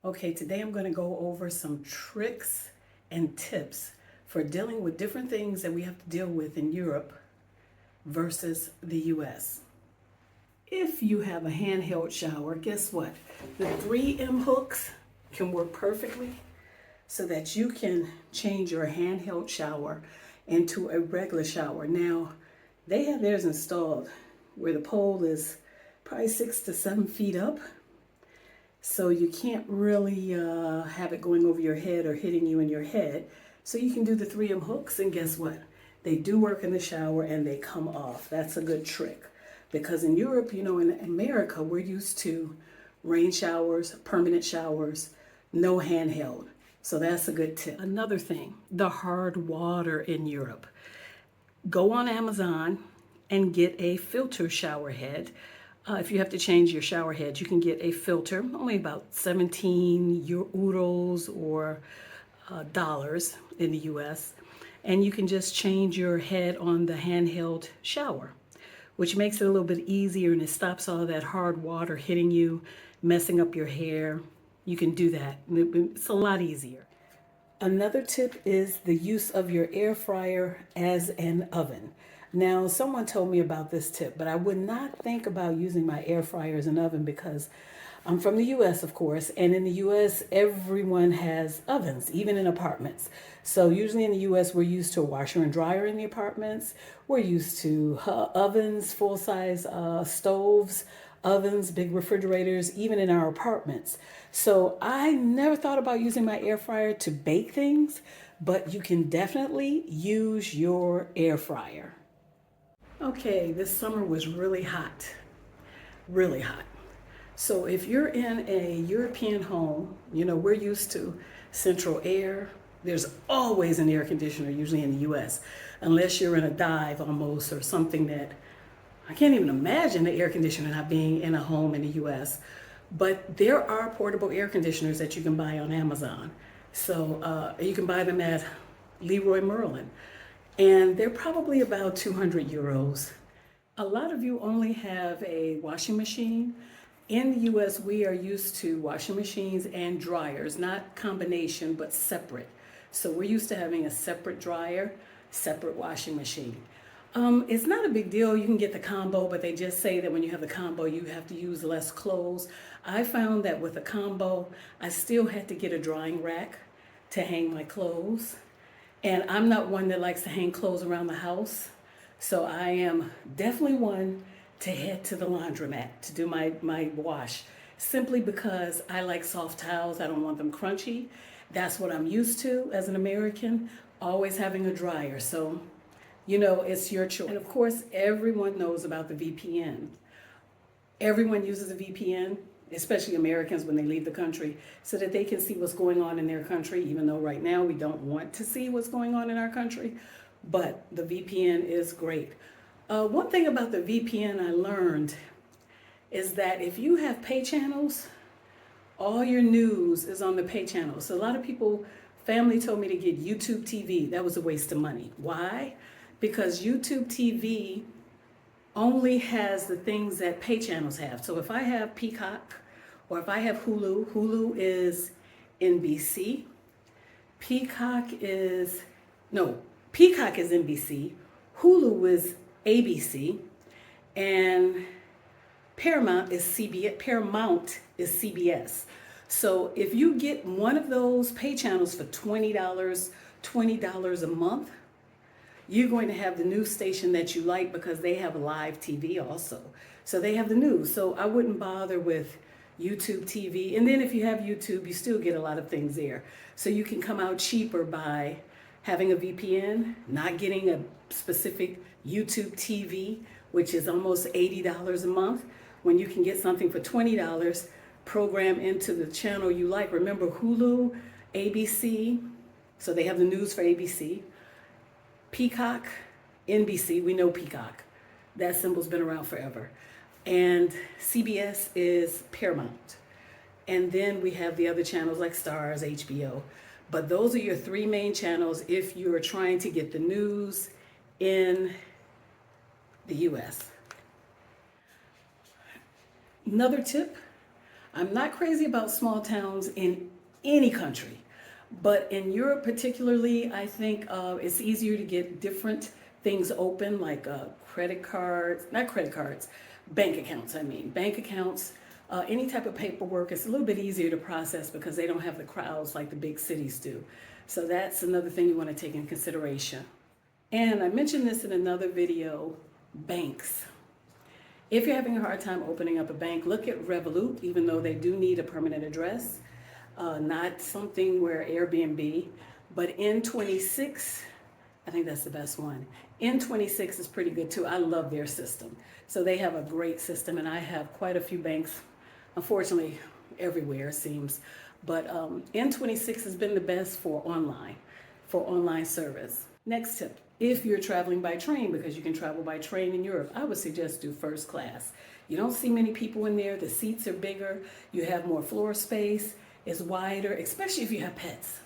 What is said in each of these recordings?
Okay, today I'm going to go over some tricks and tips for dealing with different things that we have to deal with in Europe versus the US. If you have a handheld shower, guess what? The 3M hooks can work perfectly so that you can change your handheld shower into a regular shower. Now, they have theirs installed where the pole is probably 6 to 7 feet up. So you can't really have it going over your head or hitting you in your head. So you can do the 3M hooks, and guess what? They do work in the shower and they come off. That's a good trick. Because in Europe, in America, we're used to rain showers, permanent showers, no handheld. So that's a good tip. Another thing, the hard water in Europe. Go on Amazon and get a filter shower head. If you have to change your shower head, you can get a filter, only about 17 euros or dollars in the US. And you can just change your head on the handheld shower, which makes it a little bit easier and it stops all that hard water hitting you, messing up your hair. You can do that. It's a lot easier. Another tip is the use of your air fryer as an oven. Now, someone told me about this tip, but I would not think about using my air fryer as an oven because I'm from the US, of course, and in the US, everyone has ovens, even in apartments. So usually in the US, we're used to a washer and dryer in the apartments. We're used to ovens, full-size stoves, ovens, big refrigerators, even in our apartments. So I never thought about using my air fryer to bake things, but you can definitely use your air fryer. Okay, this summer was really hot, really hot. So if you're in a European home, we're used to central air. There's always an air conditioner, usually in the US, unless you're in a dive almost or something that I can't even imagine the air conditioner not being in a home in the US. But there are portable air conditioners that you can buy on Amazon. So you can buy them at Leroy Merlin. And they're probably about 200 euros. A lot of you only have a washing machine. In the US, we are used to washing machines and dryers, not combination, but separate. So we're used to having a separate dryer, separate washing machine. It's not a big deal. You can get the combo, but they just say that when you have the combo, you have to use less clothes. I found that with the combo, I still had to get a drying rack to hang my clothes. And I'm not one that likes to hang clothes around the house. So I am definitely one to head to the laundromat to do my wash, simply because I like soft towels. I don't want them crunchy. That's what I'm used to as an American, always having a dryer. So, it's your choice. And of course, everyone knows about the VPN. Everyone uses a VPN, especially Americans when they leave the country, so that they can see what's going on in their country, even though right now we don't want to see what's going on in our country. But the VPN is great. One thing about the VPN I learned is that if you have pay channels, all your news is on the pay channels. So a lot of people, family told me to get YouTube TV. That was a waste of money. Why? Because YouTube TV only has the things that pay channels have. So if I have Peacock or if I have Hulu, Hulu is NBC. Peacock is NBC. Hulu is ABC. And Paramount is CBS. So if you get one of those pay channels for $20 a month, you're going to have the news station that you like because they have live TV also. So they have the news. So I wouldn't bother with YouTube TV. And then if you have YouTube, you still get a lot of things there. So you can come out cheaper by having a VPN, not getting a specific YouTube TV, which is almost $80 a month, when you can get something for $20, program into the channel you like. Remember Hulu, ABC, so they have the news for ABC. Peacock, NBC, we know Peacock. That symbol's been around forever. And CBS is Paramount. And then we have the other channels like Stars, HBO. But those are your three main channels if you're trying to get the news in the US. Another tip, I'm not crazy about small towns in any country, but in Europe particularly, I think it's easier to get different things open, like credit cards, not credit cards, bank accounts, I mean. Bank accounts, any type of paperwork, it's a little bit easier to process because they don't have the crowds like the big cities do. So that's another thing you want to take in consideration. And I mentioned this in another video, banks. If you're having a hard time opening up a bank, look at Revolut, even though they do need a permanent address. Not something where Airbnb, but N26, I think that's the best one. N26 is pretty good too. I love their system. So they have a great system, and I have quite a few banks, unfortunately, everywhere it seems. But N26 has been the best for online service. Next tip, if you're traveling by train, because you can travel by train in Europe, I would suggest do first class. You don't see many people in there. The seats are bigger. You have more floor space. It's wider, especially if you have pets.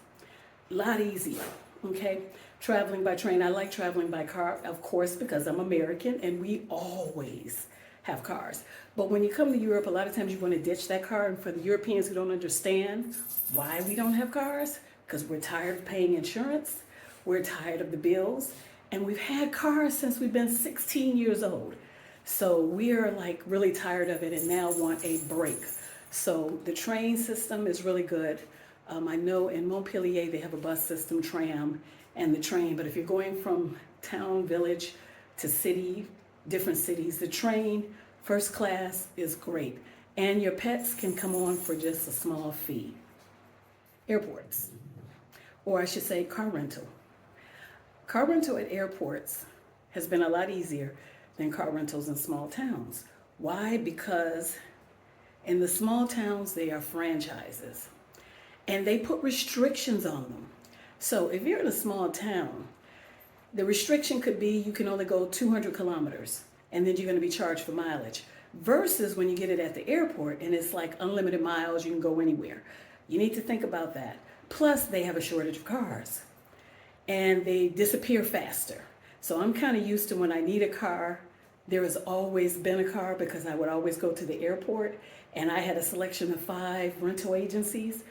A lot easier, okay? Traveling by train. I like traveling by car, of course, because I'm American and we always have cars. But when you come to Europe, a lot of times you want to ditch that car. And for the Europeans who don't understand why we don't have cars, because we're tired of paying insurance, we're tired of the bills, and we've had cars since we've been 16 years old. So we're like really tired of it and now want a break. So the train system is really good. I know in Montpellier they have a bus system, tram, and the train. But if you're going from town, village to city, different cities, the train, first class is great. And your pets can come on for just a small fee. Airports, or I should say car rental. Car rental at airports has been a lot easier than car rentals in small towns. Why? Because in the small towns, they are franchises and they put restrictions on them. So if you're in a small town, the restriction could be you can only go 200 kilometers and then you're going to be charged for mileage. Versus when you get it at the airport and it's like unlimited miles, you can go anywhere. You need to think about that. Plus, they have a shortage of cars and they disappear faster. So I'm kind of used to when I need a car, there has always been a car because I would always go to the airport and I had a selection of 5 rental agencies.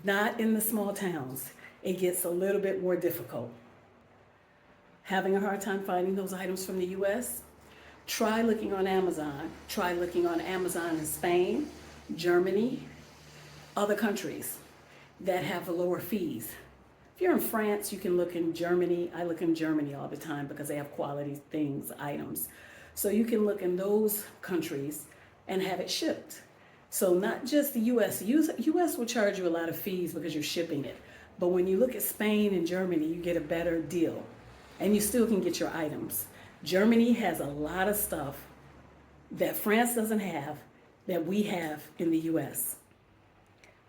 Not in the small towns. It gets a little bit more difficult. Having a hard time finding those items from the US? Try looking on Amazon. Try looking on Amazon in Spain, Germany, other countries that have lower fees. If you're in France, you can look in Germany. I look in Germany all the time because they have quality things, items. So you can look in those countries and have it shipped. So not just the US. US will charge you a lot of fees because you're shipping it. But when you look at Spain and Germany, you get a better deal. And you still can get your items. Germany has a lot of stuff that France doesn't have that we have in the US.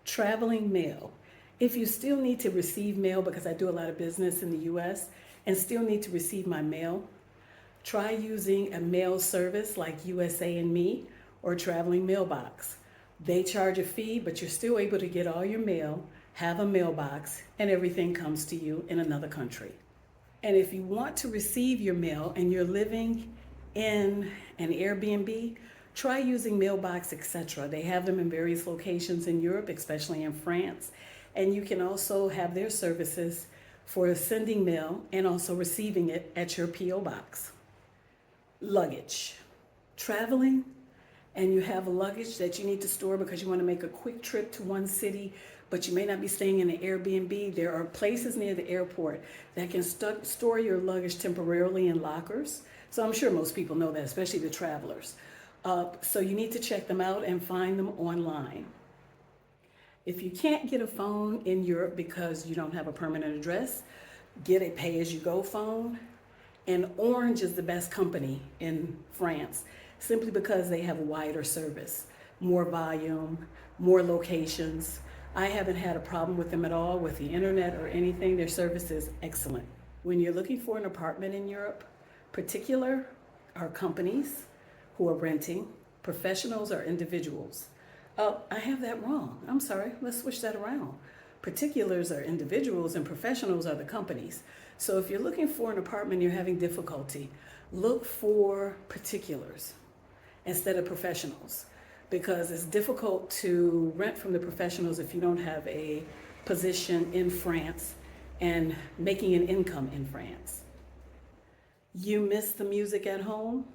Traveling mail. If you still need to receive mail, because I do a lot of business in the US and still need to receive my mail, try using a mail service like USA and Me or Traveling Mailbox. They charge a fee, but you're still able to get all your mail, have a mailbox, and everything comes to you in another country. And if you want to receive your mail and you're living in an Airbnb, try using Mailbox, etc. They have them in various locations in Europe, especially in France. And you can also have their services for sending mail and also receiving it at your P.O. box. Luggage. Traveling and you have luggage that you need to store because you want to make a quick trip to one city, but you may not be staying in an Airbnb. There are places near the airport that can store your luggage temporarily in lockers. So I'm sure most people know that, especially the travelers. So you need to check them out and find them online. If you can't get a phone in Europe because you don't have a permanent address, get a pay-as-you-go phone. And Orange is the best company in France, simply because they have a wider service, more volume, more locations. I haven't had a problem with them at all with the internet or anything. Their service is excellent. When you're looking for an apartment in Europe, particular are companies who are renting, professionals are individuals. Oh, I have that wrong. I'm sorry. Let's switch that around. Particulars are individuals and professionals are the companies. So if you're looking for an apartment and you're having difficulty, look for particulars instead of professionals. because it's difficult to rent from the professionals if you don't have a position in France and making an income in France. You miss the music at home?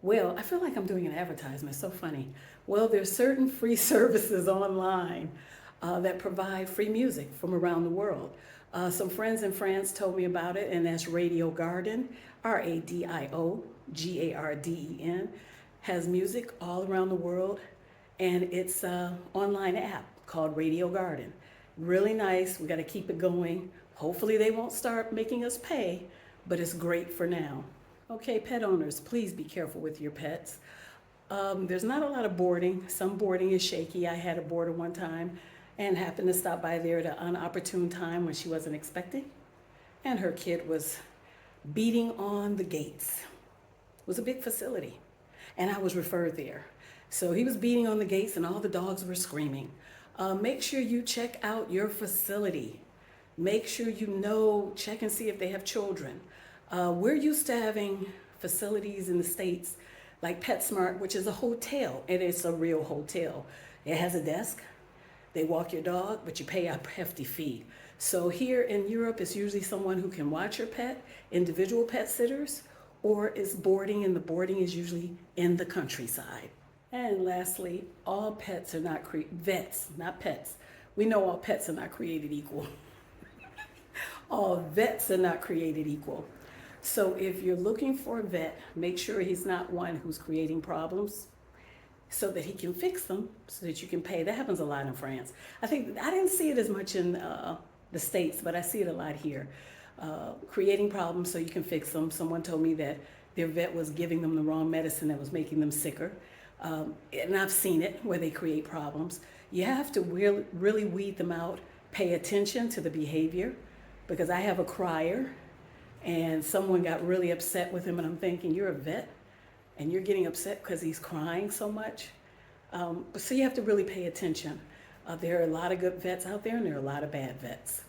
Well, I feel like I'm doing an advertisement. So funny. Well, there's certain free services online that provide free music from around the world. Some friends in France told me about it, and that's Radio Garden, RadioGarden, has music all around the world, and it's an online app called Radio Garden. Really nice. We got to keep it going. Hopefully they won't start making us pay, but it's great for now. Okay, pet owners, please be careful with your pets. There's not a lot of boarding. Some boarding is shaky. I had a boarder one time and happened to stop by there at an inopportune time when she wasn't expecting. And her kid was beating on the gates. It was a big facility, and I was referred there. So he was beating on the gates and all the dogs were screaming. Make sure you check out your facility. Make sure you check and see if they have children. We're used to having facilities in the States like PetSmart, which is a hotel, and it's a real hotel. It has a desk. They walk your dog, but you pay a hefty fee. So here in Europe, it's usually someone who can watch your pet, individual pet sitters, or is boarding, and the boarding is usually in the countryside. And lastly, all pets are not vets, not pets. We know all pets are not created equal. All vets are not created equal. So if you're looking for a vet, make sure he's not one who's creating problems so that he can fix them so that you can pay. That happens a lot in France. I didn't see it as much in the States, but I see it a lot here. Creating problems so you can fix them. Someone told me that their vet was giving them the wrong medicine that was making them sicker. And I've seen it where they create problems. You have to really weed them out, pay attention to the behavior, because I have a crier and someone got really upset with him, and I'm thinking, you're a vet and you're getting upset because he's crying so much. So you have to really pay attention. There are a lot of good vets out there and there are a lot of bad vets.